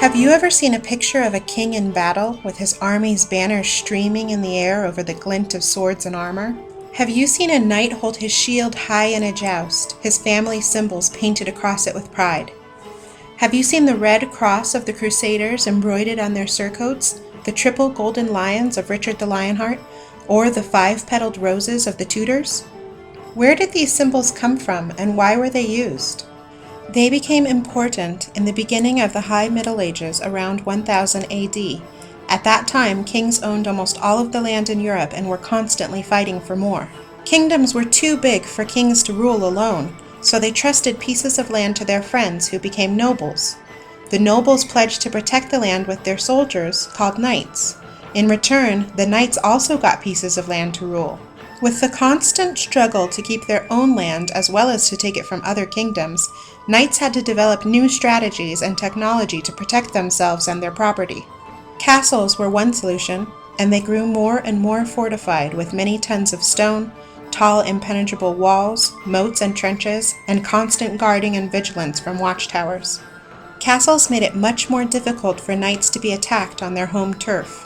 Have you ever seen a picture of a king in battle with his army's banners streaming in the air over the glint of swords and armor? Have you seen a knight hold his shield high in a joust, his family symbols painted across it with pride? Have you seen the red cross of the Crusaders embroidered on their surcoats, the triple golden lions of Richard the Lionheart, or the five-petaled roses of the Tudors? Where did these symbols come from, and why were they used? They became important in the beginning of the High Middle Ages around 1000 AD. At that time, kings owned almost all of the land in Europe and were constantly fighting for more. Kingdoms were too big for kings to rule alone, so they trusted pieces of land to their friends who became nobles. The nobles pledged to protect the land with their soldiers, called knights. In return, the knights also got pieces of land to rule. With the constant struggle to keep their own land as well as to take it from other kingdoms, knights had to develop new strategies and technology to protect themselves and their property. Castles were one solution, and they grew more and more fortified with many tons of stone, tall impenetrable walls, moats and trenches, and constant guarding and vigilance from watchtowers. Castles made it much more difficult for knights to be attacked on their home turf.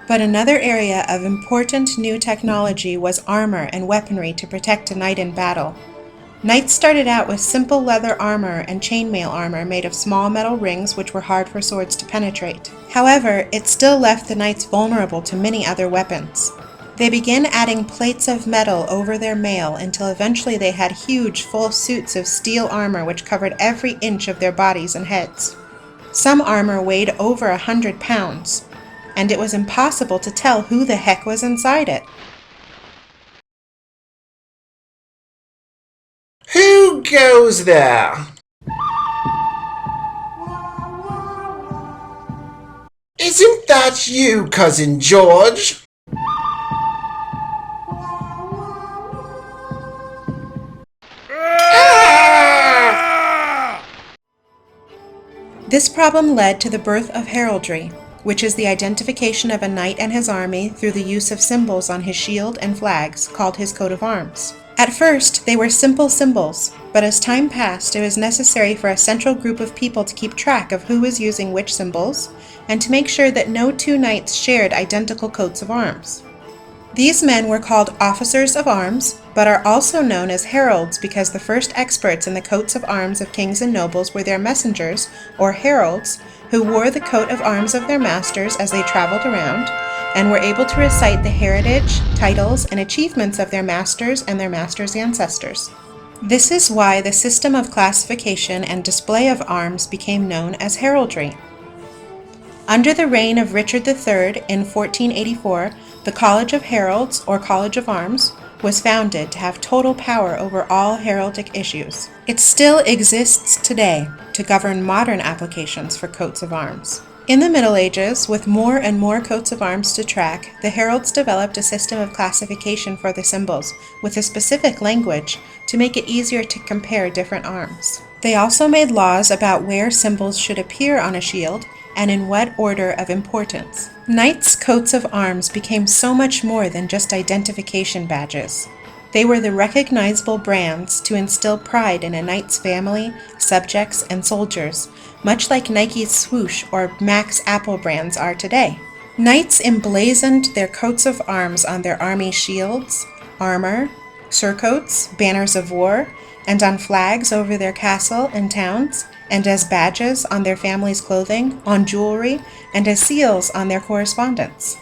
But another area of important new technology was armor and weaponry to protect a knight in battle. Knights started out with simple leather armor and chainmail armor made of small metal rings which were hard for swords to penetrate. However, it still left the knights vulnerable to many other weapons. They began adding plates of metal over their mail until eventually they had huge full suits of steel armor which covered every inch of their bodies and heads. Some armor weighed over 100 pounds. And it was impossible to tell who the heck was inside it. Who goes there? Isn't that you, Cousin George? This problem led to the birth of heraldry, which is the identification of a knight and his army through the use of symbols on his shield and flags, called his coat of arms. At first, they were simple symbols, but as time passed, it was necessary for a central group of people to keep track of who was using which symbols, and to make sure that no two knights shared identical coats of arms. These men were called officers of arms, but are also known as heralds because the first experts in the coats of arms of kings and nobles were their messengers, or heralds, who wore the coat of arms of their masters as they traveled around, and were able to recite the heritage, titles, and achievements of their masters and their masters' ancestors. This is why the system of classification and display of arms became known as heraldry. Under the reign of Richard III in 1484, the College of Heralds, or College of Arms, was founded to have total power over all heraldic issues. It still exists today to govern modern applications for coats of arms. In the Middle Ages, with more and more coats of arms to track, the heralds developed a system of classification for the symbols, with a specific language, to make it easier to compare different arms. They also made laws about where symbols should appear on a shield, and in what order of importance. Knights' coats of arms became so much more than just identification badges. They were the recognizable brands to instill pride in a knight's family, subjects, and soldiers, much like Nike's swoosh or Mac's Apple brands are today. Knights emblazoned their coats of arms on their army shields, armor, surcoats, banners of war, and on flags over their castle and towns, and as badges on their family's clothing, on jewelry, and as seals on their correspondence.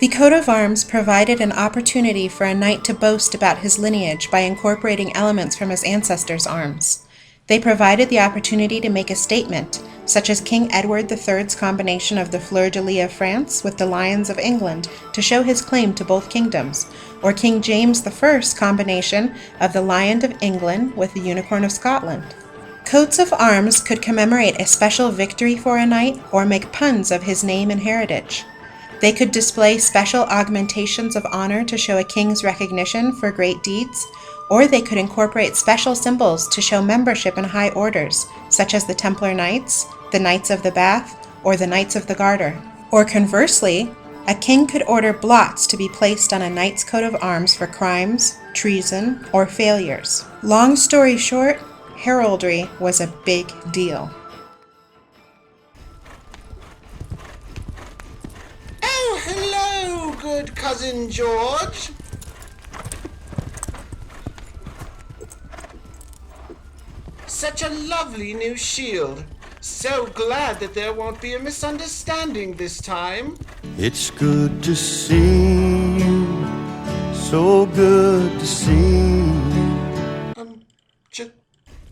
The coat of arms provided an opportunity for a knight to boast about his lineage by incorporating elements from his ancestors' arms. They provided the opportunity to make a statement, such as King Edward III's combination of the fleur-de-lis of France with the lions of England to show his claim to both kingdoms, or King James I's combination of the lion of England with the unicorn of Scotland. Coats of arms could commemorate a special victory for a knight or make puns of his name and heritage. They could display special augmentations of honor to show a king's recognition for great deeds, or they could incorporate special symbols to show membership in high orders, such as the Templar Knights, the Knights of the Bath, or the Knights of the Garter. Or conversely, a king could order blots to be placed on a knight's coat of arms for crimes, treason, or failures. Long story short, heraldry was a big deal. Oh, hello, good Cousin George. Such a lovely new shield. So glad that there won't be a misunderstanding this time. It's good to see you, so good to see you.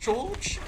George?